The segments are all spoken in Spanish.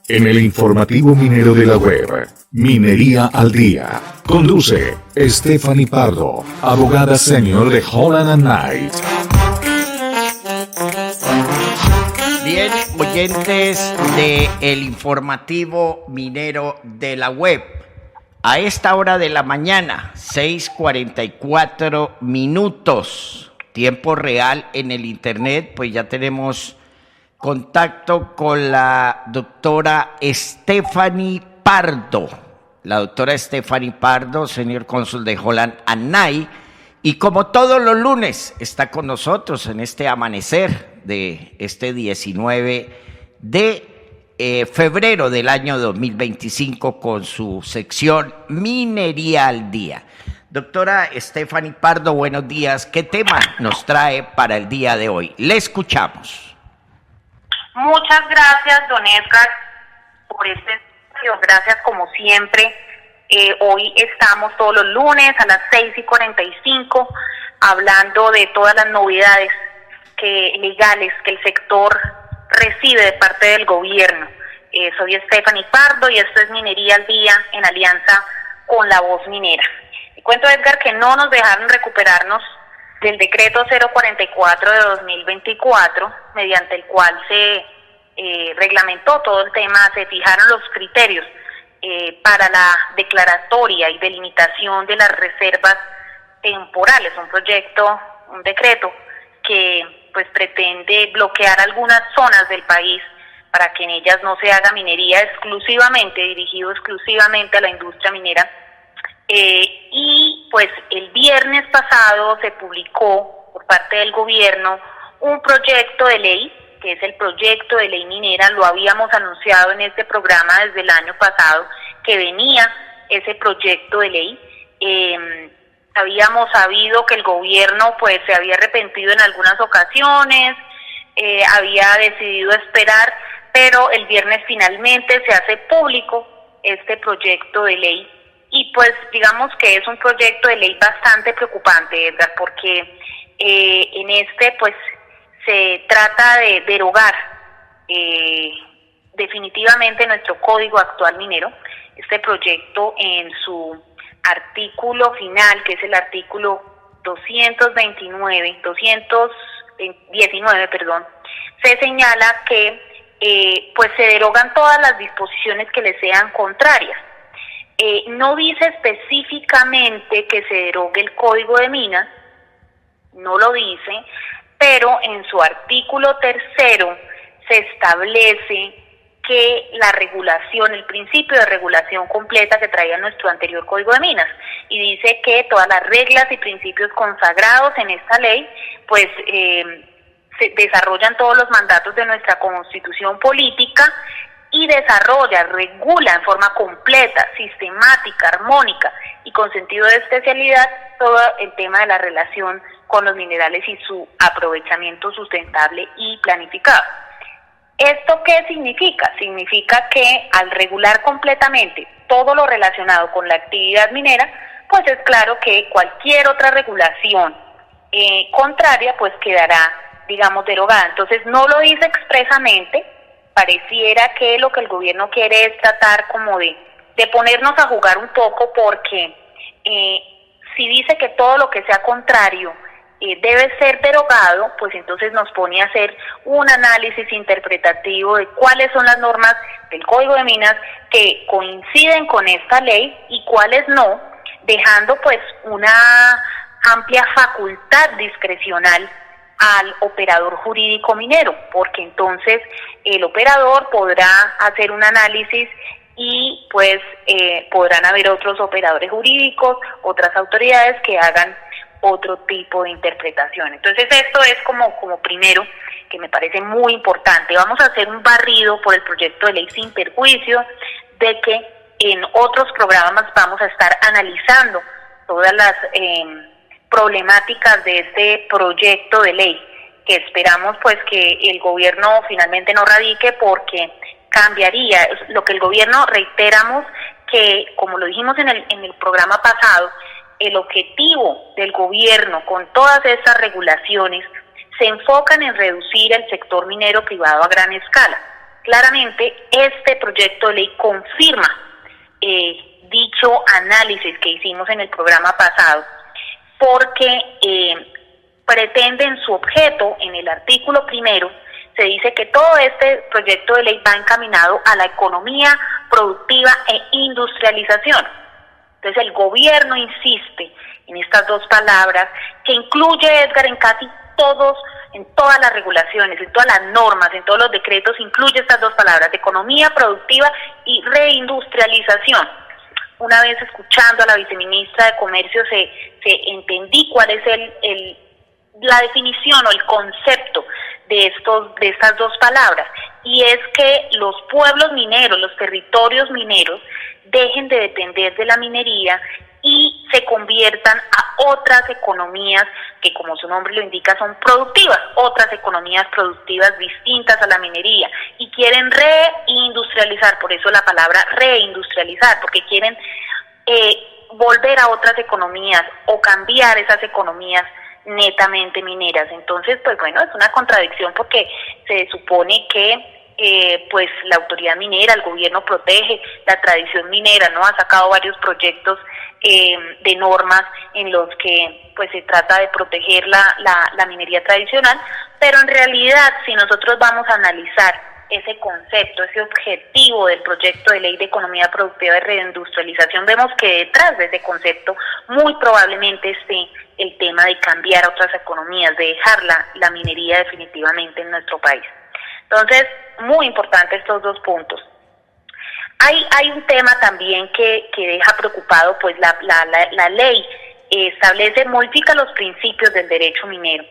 En el informativo minero de la web, Minería al Día, conduce Stephanie Pardo, abogada senior de Holland & Knight. Bien, oyentes de el informativo minero de la web, a esta hora de la mañana, 6:44, tiempo real en el internet, pues ya tenemos contacto con la doctora Stephanie Pardo, señor cónsul de Holland & Knight, y como todos los lunes está con nosotros en este amanecer de este 19 de febrero del año 2025 con su sección Minería al Día. Doctora Stephanie Pardo, buenos días. ¿Qué tema nos trae para el día de hoy? Le escuchamos. Muchas gracias, don Edgar, por este espacio. Gracias como siempre. Hoy estamos todos los lunes a las 6:45 hablando de todas las novedades legales que el sector recibe de parte del gobierno. Soy Stephanie Pardo y esto es Minería al Día en alianza con La Voz Minera. Y cuento, Edgar, que no nos dejaron recuperarnos del decreto 044 de 2024, mediante el cual se reglamentó todo el tema, se fijaron los criterios para la declaratoria y delimitación de las reservas temporales, un decreto que pues pretende bloquear algunas zonas del país para que en ellas no se haga minería dirigido exclusivamente a la industria minera. Y pues el viernes pasado se publicó por parte del gobierno un proyecto de ley, que es el proyecto de ley minera. Lo habíamos anunciado en este programa desde el año pasado, que venía ese proyecto de ley. Habíamos sabido que el gobierno pues se había arrepentido en algunas ocasiones, había decidido esperar, pero el viernes finalmente se hace público este proyecto de ley. Y pues digamos que es un proyecto de ley bastante preocupante, Edgar, porque en este pues se trata de derogar definitivamente nuestro código actual minero. Este proyecto en su artículo final, que es el artículo 219, se señala que pues se derogan todas las disposiciones que le sean contrarias. No dice específicamente que se derogue el Código de Minas, no lo dice, pero en su artículo 3 se establece que la regulación, el principio de regulación completa que traía nuestro anterior Código de Minas, y dice que todas las reglas y principios consagrados en esta ley, pues se desarrollan todos los mandatos de nuestra Constitución política y regula en forma completa, sistemática, armónica y con sentido de especialidad todo el tema de la relación con los minerales y su aprovechamiento sustentable y planificado. ¿Esto qué significa? Significa que al regular completamente todo lo relacionado con la actividad minera, pues es claro que cualquier otra regulación contraria pues quedará, digamos, derogada. Entonces no lo dice expresamente, pareciera que lo que el gobierno quiere es tratar como de ponernos a jugar un poco, porque si dice que todo lo que sea contrario debe ser derogado, pues entonces nos pone a hacer un análisis interpretativo de cuáles son las normas del Código de Minas que coinciden con esta ley y cuáles no, dejando pues una amplia facultad discrecional al operador jurídico minero, porque entonces el operador podrá hacer un análisis y pues podrán haber otros operadores jurídicos, otras autoridades que hagan otro tipo de interpretación. Entonces esto es como primero, que me parece muy importante. Vamos a hacer un barrido por el proyecto de ley sin perjuicio de que en otros programas vamos a estar analizando todas las problemáticas de este proyecto de ley, que esperamos pues que el gobierno finalmente no radique, porque cambiaría lo que el gobierno, reiteramos que, como lo dijimos en el programa pasado, el objetivo del gobierno con todas estas regulaciones se enfocan en reducir el sector minero privado a gran escala. Claramente, este proyecto de ley confirma dicho análisis que hicimos en el programa pasado, porque pretende en su objeto, en el artículo primero, se dice que todo este proyecto de ley va encaminado a la economía productiva e industrialización. Entonces el gobierno insiste en estas dos palabras, que incluye, Edgar, en casi todos, en todas las regulaciones, en todas las normas, en todos los decretos, incluye estas dos palabras, economía productiva y reindustrialización. Una vez escuchando a la viceministra de Comercio, entendí cuál es la definición o el concepto de estas dos palabras, y es que los pueblos mineros, los territorios mineros, dejen de depender de la minería y se conviertan a otras economías que, como su nombre lo indica, son productivas, otras economías productivas distintas a la minería, y quieren reindustrializar, por eso la palabra reindustrializar, porque quieren volver a otras economías o cambiar esas economías netamente mineras. Entonces, pues bueno, es una contradicción, porque se supone que pues la autoridad minera, el gobierno protege la tradición minera, ¿no? Ha sacado varios proyectos de normas en los que pues se trata de proteger la minería tradicional, pero en realidad, si nosotros vamos a analizar ese concepto, ese objetivo del proyecto de ley de economía productiva y reindustrialización, vemos que detrás de ese concepto muy probablemente esté el tema de cambiar a otras economías, de dejar la minería definitivamente en nuestro país. Entonces, muy importante estos dos puntos. Hay un tema también que deja preocupado, pues la ley modifica los principios del derecho minero,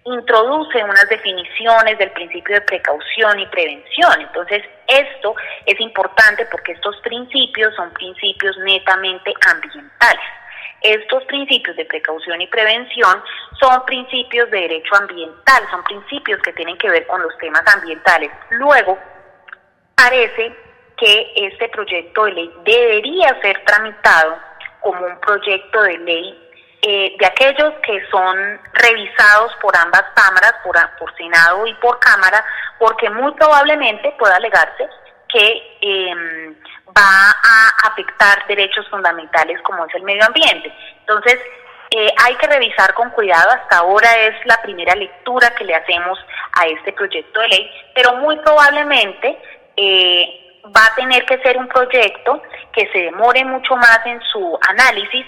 introduce unas definiciones del principio de precaución y prevención. Entonces, esto es importante porque estos principios son principios netamente ambientales. Estos principios de precaución y prevención son principios de derecho ambiental, son principios que tienen que ver con los temas ambientales. Luego, parece que este proyecto de ley debería ser tramitado como un proyecto de ley de aquellos que son revisados por ambas cámaras, por Senado y por Cámara, porque muy probablemente pueda alegarse que va a afectar derechos fundamentales como es el medio ambiente. Entonces, hay que revisar con cuidado. Hasta ahora es la primera lectura que le hacemos a este proyecto de ley, pero muy probablemente va a tener que ser un proyecto que se demore mucho más en su análisis.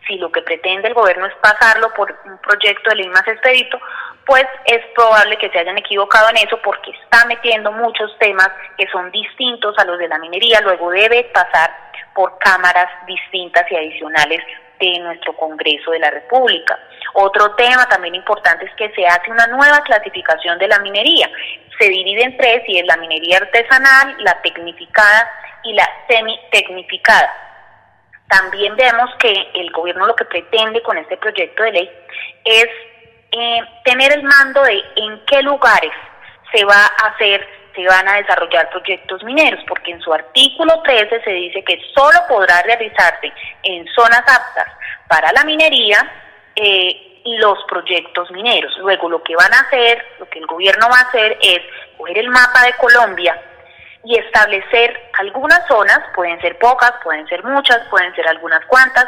Si lo que pretende el gobierno es pasarlo por un proyecto de ley más expedito, pues es probable que se hayan equivocado en eso, porque está metiendo muchos temas que son distintos a los de la minería. Luego debe pasar por cámaras distintas y adicionales de nuestro Congreso de la República. Otro tema también importante es que se hace una nueva clasificación de la minería. Se divide en tres, y es la minería artesanal, la tecnificada y la semitecnificada. También vemos que el gobierno lo que pretende con este proyecto de ley es tener el mando de en qué lugares se van a desarrollar proyectos mineros, porque en su artículo 13 se dice que solo podrá realizarse en zonas aptas para la minería los proyectos mineros. Luego lo que el gobierno va a hacer es coger el mapa de Colombia y establecer algunas zonas, pueden ser pocas, pueden ser muchas, pueden ser algunas cuantas,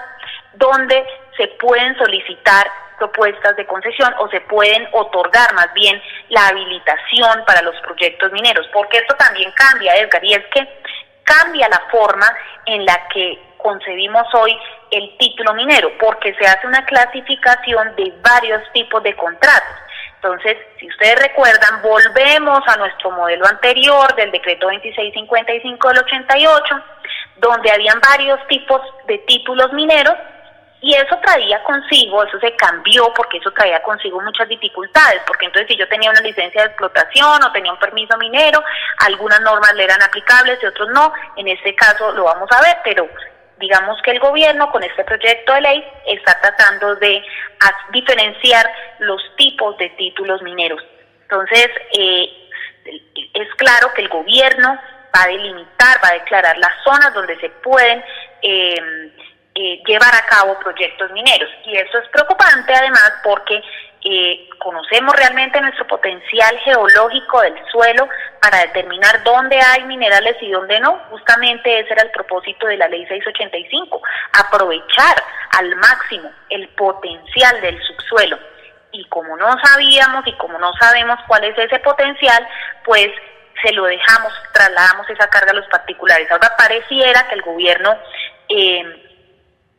donde se pueden solicitar propuestas de concesión o se pueden otorgar más bien la habilitación para los proyectos mineros, porque esto también cambia, Edgar, y es que cambia la forma en la que concebimos hoy el título minero, porque se hace una clasificación de varios tipos de contratos. Entonces, si ustedes recuerdan, volvemos a nuestro modelo anterior del decreto 2655 del 88, donde habían varios tipos de títulos mineros, y eso traía consigo, eso se cambió porque eso traía consigo muchas dificultades, porque entonces si yo tenía una licencia de explotación o tenía un permiso minero, algunas normas le eran aplicables y otros no. En este caso lo vamos a ver, pero digamos que el gobierno con este proyecto de ley está tratando de diferenciar los tipos de títulos mineros. Entonces, es claro que el gobierno va a delimitar, va a declarar las zonas donde se pueden llevar a cabo proyectos mineros. Y eso es preocupante además porque conocemos realmente nuestro potencial geológico del suelo para determinar dónde hay minerales y dónde no. Justamente ese era el propósito de la Ley 685, aprovechar al máximo el potencial del subsuelo. Y como no sabíamos y como no sabemos cuál es ese potencial, pues se lo dejamos, trasladamos esa carga a los particulares. Ahora pareciera que el gobierno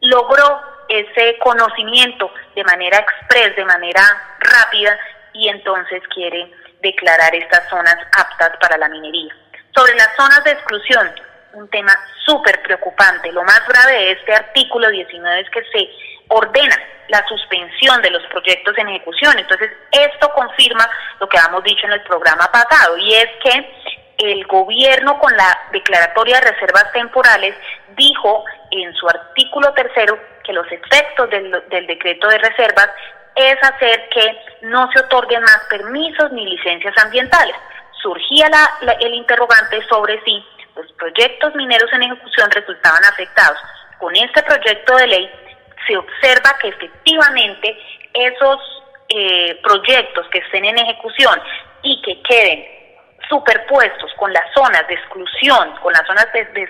logró ese conocimiento de manera express, de manera rápida, y entonces quiere declarar estas zonas aptas para la minería. Sobre las zonas de exclusión, un tema súper preocupante. Lo más grave de este artículo 19 es que se ordena la suspensión de los proyectos en ejecución. Entonces, esto confirma lo que habíamos dicho en el programa pasado, y es que el gobierno, con la declaratoria de reservas temporales, dijo en su artículo 3 que los efectos del decreto de reservas es hacer que no se otorguen más permisos ni licencias ambientales. Surgía el interrogante sobre si los proyectos mineros en ejecución resultaban afectados. Con este proyecto de ley se observa que efectivamente esos proyectos que estén en ejecución y que queden superpuestos con las zonas de exclusión, con las zonas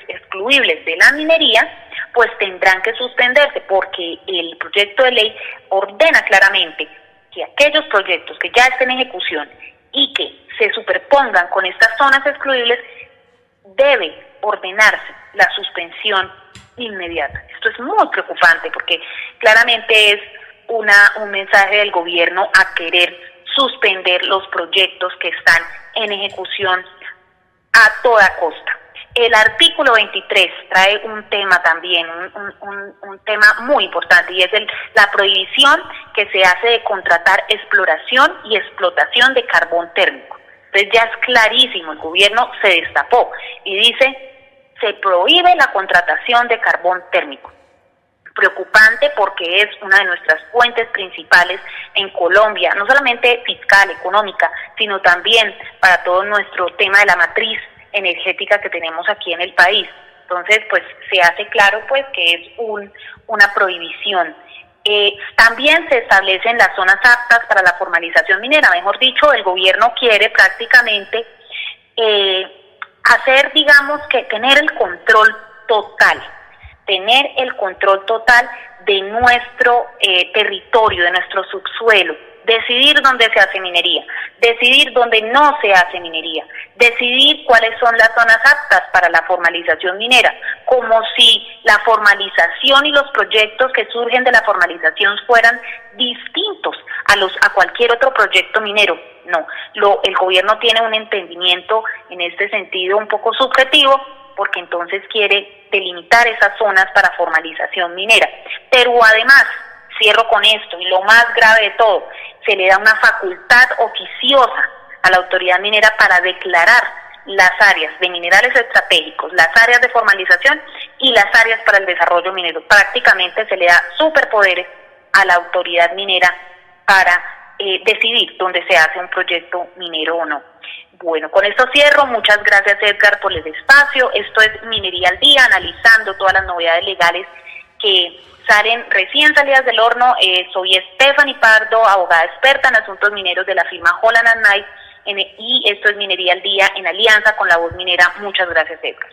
excluibles de la minería, pues tendrán que suspenderse, porque el proyecto de ley ordena claramente que aquellos proyectos que ya estén en ejecución y que se superpongan con estas zonas excluibles, debe ordenarse la suspensión inmediata. Esto es muy preocupante porque claramente es un mensaje del gobierno a querer suspender los proyectos que están en ejecución a toda costa. El artículo 23 trae un tema también, un tema muy importante, y es la prohibición que se hace de contratar exploración y explotación de carbón térmico. Entonces ya es clarísimo, el gobierno se destapó y dice: se prohíbe la contratación de carbón térmico. Preocupante porque es una de nuestras fuentes principales en Colombia, no solamente fiscal, económica, sino también para todo nuestro tema de la matriz energética que tenemos aquí en el país. Entonces, pues se hace claro pues que es una prohibición. También se establecen las zonas aptas para la formalización minera. Mejor dicho, el gobierno quiere prácticamente hacer, digamos, que tener el control total de nuestro territorio, de nuestro subsuelo, decidir dónde se hace minería, decidir dónde no se hace minería, decidir cuáles son las zonas aptas para la formalización minera, como si la formalización y los proyectos que surgen de la formalización fueran distintos a cualquier otro proyecto minero. No, el gobierno tiene un entendimiento en este sentido un poco subjetivo, porque entonces quiere delimitar esas zonas para formalización minera. Pero además, cierro con esto, y lo más grave de todo, se le da una facultad oficiosa a la autoridad minera para declarar las áreas de minerales estratégicos, las áreas de formalización y las áreas para el desarrollo minero. Prácticamente se le da superpoderes a la autoridad minera para decidir dónde se hace un proyecto minero o no. Bueno, con esto cierro. Muchas gracias, Edgar, por el espacio. Esto es Minería al Día, analizando todas las novedades legales que salen recién salidas del horno. Soy Stephanie Pardo, abogada experta en asuntos mineros de la firma Holland & Knight, y esto es Minería al Día en alianza con La Voz Minera. Muchas gracias, Edgar.